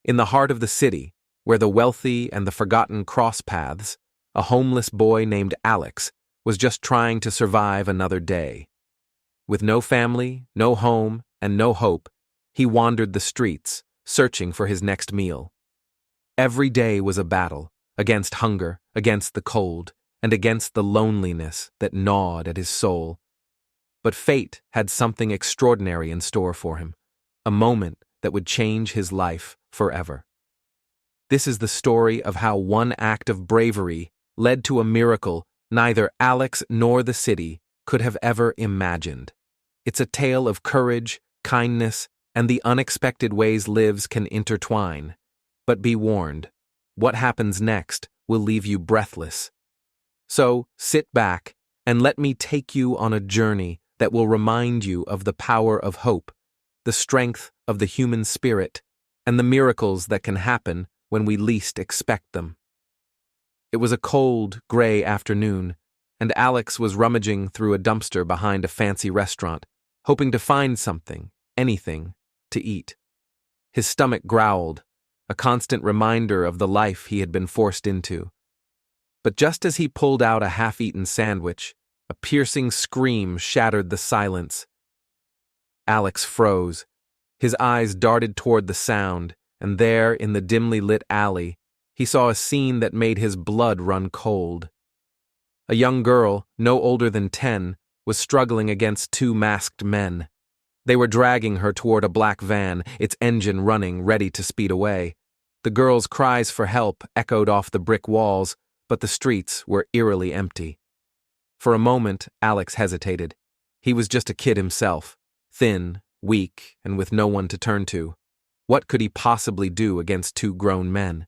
In the heart of the city, where the wealthy and the forgotten cross paths, a homeless boy named Alex was just trying to survive another day. With no family, no home, and no hope, he wandered the streets, searching for his next meal. Every day was a battle, against hunger, against the cold, and against the loneliness that gnawed at his soul. But fate had something extraordinary in store for him, a moment that would change his life forever. This is the story of how one act of bravery led to a miracle neither Alex nor the city could have ever imagined. It's a tale of courage, kindness, and the unexpected ways lives can intertwine. But be warned, what happens next will leave you breathless. So, sit back and let me take you on a journey that will remind you of the power of hope, the strength of the human spirit, and the miracles that can happen when we least expect them. It was a cold, gray afternoon, and Alex was rummaging through a dumpster behind a fancy restaurant, hoping to find something, anything, to eat. His stomach growled, a constant reminder of the life he had been forced into. But just as he pulled out a half-eaten sandwich, a piercing scream shattered the silence. Alex froze. His eyes darted toward the sound, and there, in the dimly lit alley, he saw a scene that made his blood run cold. A young girl, no older than 10, was struggling against two masked men. They were dragging her toward a black van, its engine running, ready to speed away. The girl's cries for help echoed off the brick walls, but the streets were eerily empty. For a moment, Alex hesitated. He was just a kid himself, thin, weak, and with no one to turn to. What could he possibly do against two grown men?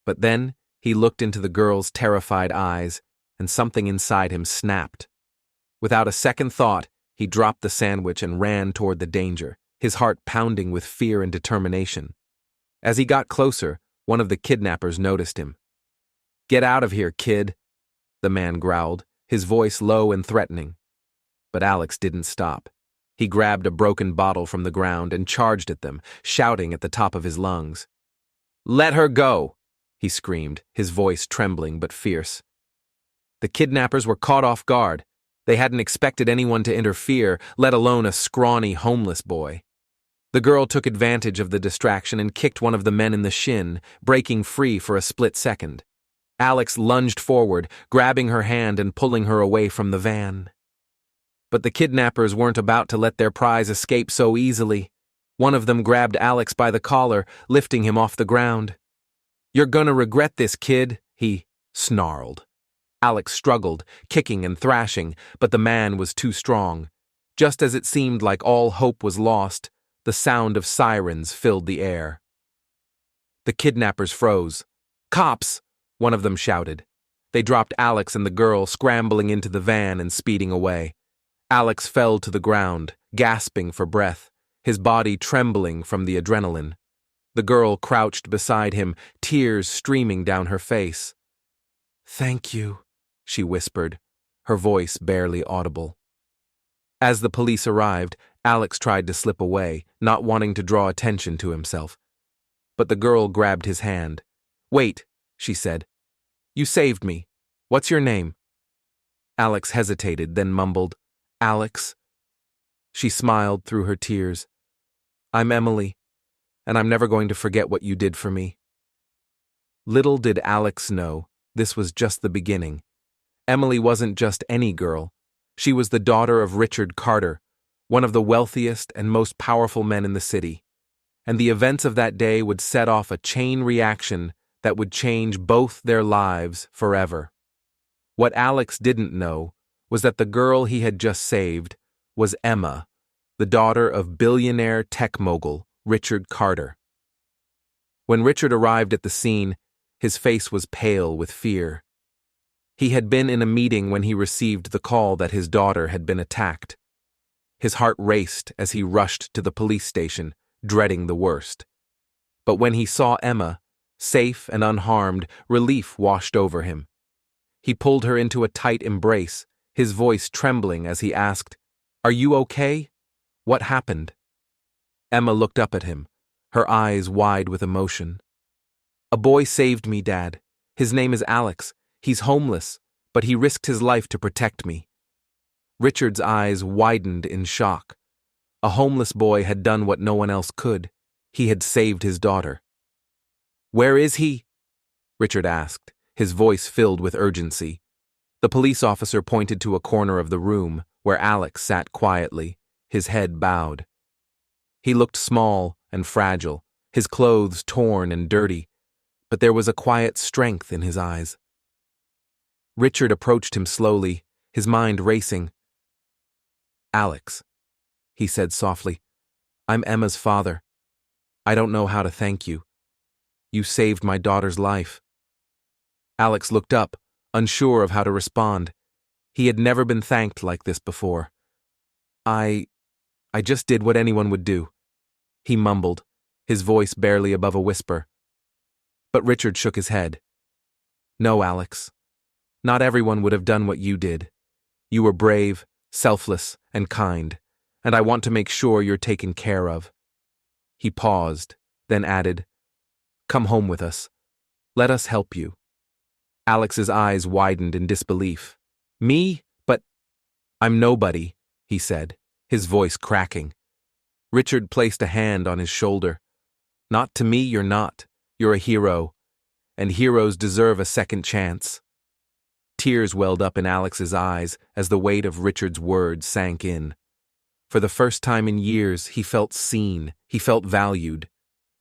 But then, he looked into the girl's terrified eyes, and something inside him snapped. Without a second thought, he dropped the sandwich and ran toward the danger, his heart pounding with fear and determination. As he got closer, one of the kidnappers noticed him. "Get out of here, kid," the man growled, his voice low and threatening. But Alex didn't stop. He grabbed a broken bottle from the ground and charged at them, shouting at the top of his lungs. "Let her go!" he screamed, his voice trembling but fierce. The kidnappers were caught off guard. They hadn't expected anyone to interfere, let alone a scrawny homeless boy. The girl took advantage of the distraction and kicked one of the men in the shin, breaking free for a split second. Alex lunged forward, grabbing her hand and pulling her away from the van. But the kidnappers weren't about to let their prize escape so easily. One of them grabbed Alex by the collar, lifting him off the ground. "You're gonna regret this, kid," he snarled. Alex struggled, kicking and thrashing, but the man was too strong. Just as it seemed like all hope was lost, the sound of sirens filled the air. The kidnappers froze. "Cops!" one of them shouted. They dropped Alex and the girl, scrambling into the van and speeding away. Alex fell to the ground, gasping for breath, his body trembling from the adrenaline. The girl crouched beside him, tears streaming down her face. "Thank you," she whispered, her voice barely audible. As the police arrived, Alex tried to slip away, not wanting to draw attention to himself. But the girl grabbed his hand. "Wait," she said. "You saved me. What's your name?" Alex hesitated, then mumbled, "Alex." She smiled through her tears. "I'm Emily, and I'm never going to forget what you did for me." Little did Alex know, this was just the beginning. Emily wasn't just any girl. She was the daughter of Richard Carter, one of the wealthiest and most powerful men in the city. And the events of that day would set off a chain reaction that would change both their lives forever. What Alex didn't know was that the girl he had just saved was Emma, the daughter of billionaire tech mogul Richard Carter. When Richard arrived at the scene, his face was pale with fear. He had been in a meeting when he received the call that his daughter had been attacked. His heart raced as he rushed to the police station, dreading the worst. But when he saw Emma, safe and unharmed, relief washed over him. He pulled her into a tight embrace, his voice trembling as he asked, "Are you okay? What happened?" Emma looked up at him, her eyes wide with emotion. "A boy saved me, Dad. His name is Alex. He's homeless, but he risked his life to protect me." Richard's eyes widened in shock. A homeless boy had done what no one else could. He had saved his daughter. "Where is he?" Richard asked, his voice filled with urgency. The police officer pointed to a corner of the room where Alex sat quietly, his head bowed. He looked small and fragile, his clothes torn and dirty, but there was a quiet strength in his eyes. Richard approached him slowly, his mind racing. "Alex," he said softly, "I'm Emma's father. I don't know how to thank you. You saved my daughter's life." Alex looked up, unsure of how to respond. He had never been thanked like this before. I just did what anyone would do," he mumbled, his voice barely above a whisper. But Richard shook his head. "No, Alex. Not everyone would have done what you did. You were brave, selfless, and kind, and I want to make sure you're taken care of." He paused, then added, "Come home with us. Let us help you." Alex's eyes widened in disbelief. "Me? But I'm nobody," he said, his voice cracking. Richard placed a hand on his shoulder. "Not to me, you're not. You're a hero, and heroes deserve a second chance." Tears welled up in Alex's eyes as the weight of Richard's words sank in. For the first time in years, he felt seen, he felt valued.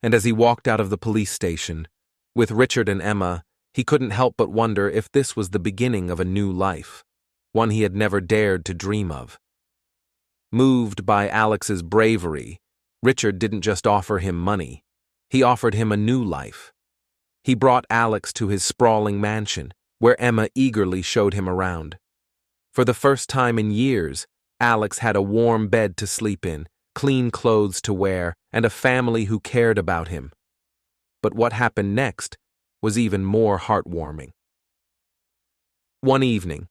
And as he walked out of the police station, with Richard and Emma, he couldn't help but wonder if this was the beginning of a new life, one he had never dared to dream of. Moved by Alex's bravery, Richard didn't just offer him money. He offered him a new life. He brought Alex to his sprawling mansion, where Emma eagerly showed him around. For the first time in years, Alex had a warm bed to sleep in, clean clothes to wear, and a family who cared about him. But what happened next was even more heartwarming. One evening,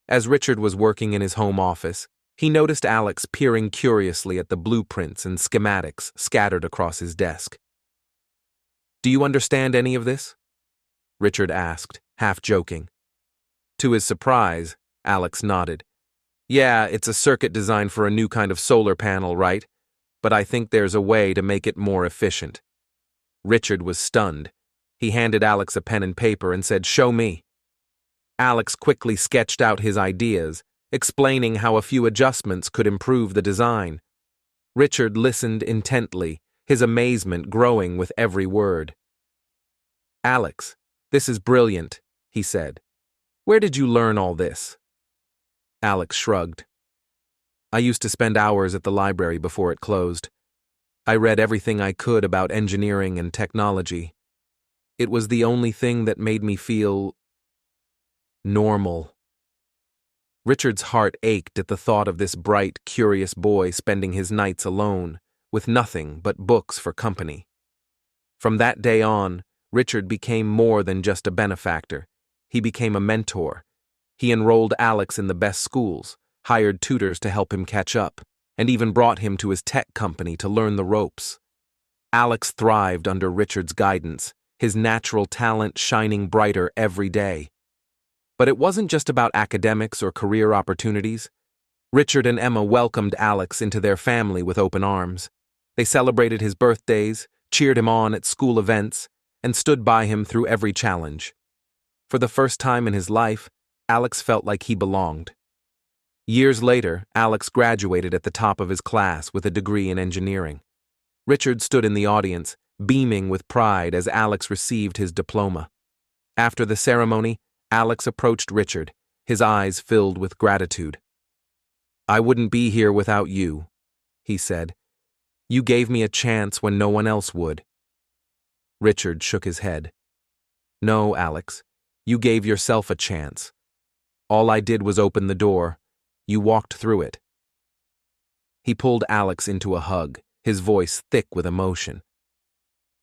as Richard was working in his home office, he noticed Alex peering curiously at the blueprints and schematics scattered across his desk. "Do you understand any of this?" Richard asked, half joking. To his surprise, Alex nodded. "Yeah, it's a circuit designed for a new kind of solar panel, right? But I think there's a way to make it more efficient." Richard was stunned. He handed Alex a pen and paper and said, "Show me." Alex quickly sketched out his ideas, explaining how a few adjustments could improve the design. Richard listened intently, his amazement growing with every word. "Alex, this is brilliant," he said. "Where did you learn all this?" Alex shrugged. "I used to spend hours at the library before it closed. I read everything I could about engineering and technology. It was the only thing that made me feel normal." Richard's heart ached at the thought of this bright, curious boy spending his nights alone, with nothing but books for company. From that day on, Richard became more than just a benefactor. He became a mentor. He enrolled Alex in the best schools, hired tutors to help him catch up, and even brought him to his tech company to learn the ropes. Alex thrived under Richard's guidance, his natural talent shining brighter every day. But it wasn't just about academics or career opportunities. Richard and Emma welcomed Alex into their family with open arms. They celebrated his birthdays, cheered him on at school events, and stood by him through every challenge. For the first time in his life, Alex felt like he belonged. Years later, Alex graduated at the top of his class with a degree in engineering. Richard stood in the audience, beaming with pride as Alex received his diploma. After the ceremony, Alex approached Richard, his eyes filled with gratitude. "I wouldn't be here without you," he said. "You gave me a chance when no one else would." Richard shook his head. "No, Alex, you gave yourself a chance. All I did was open the door. You walked through it." He pulled Alex into a hug, his voice thick with emotion.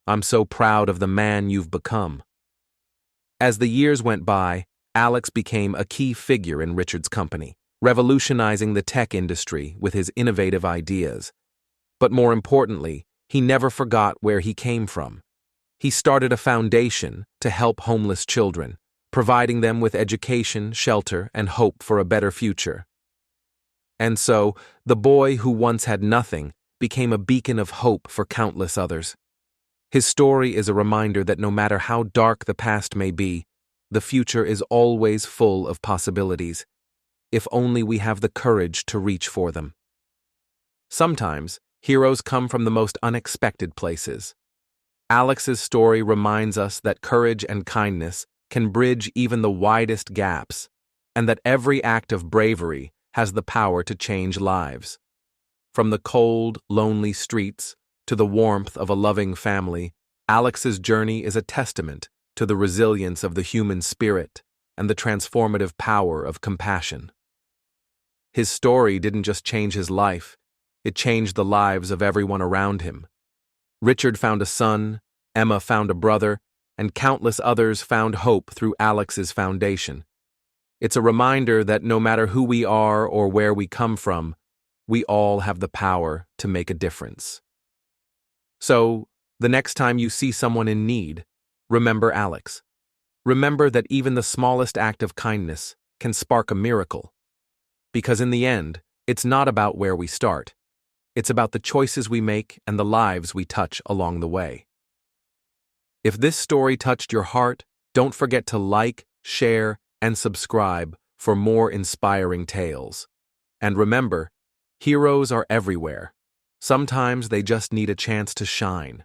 "I'm so proud of the man you've become." As the years went by, Alex became a key figure in Richard's company, revolutionizing the tech industry with his innovative ideas. But more importantly, he never forgot where he came from. He started a foundation to help homeless children, providing them with education, shelter, and hope for a better future. And so, the boy who once had nothing became a beacon of hope for countless others. His story is a reminder that no matter how dark the past may be, the future is always full of possibilities, if only we have the courage to reach for them. Sometimes, heroes come from the most unexpected places. Alex's story reminds us that courage and kindness can bridge even the widest gaps, and that every act of bravery has the power to change lives. From the cold, lonely streets to the warmth of a loving family, Alex's journey is a testament to the resilience of the human spirit and the transformative power of compassion. His story didn't just change his life, it changed the lives of everyone around him. Richard found a son, Emma found a brother, and countless others found hope through Alex's foundation. It's a reminder that no matter who we are or where we come from, we all have the power to make a difference. So, the next time you see someone in need, remember Alex. Remember that even the smallest act of kindness can spark a miracle. Because in the end, it's not about where we start. It's about the choices we make and the lives we touch along the way. If this story touched your heart, don't forget to like, share, and subscribe for more inspiring tales. And remember, heroes are everywhere. Sometimes they just need a chance to shine.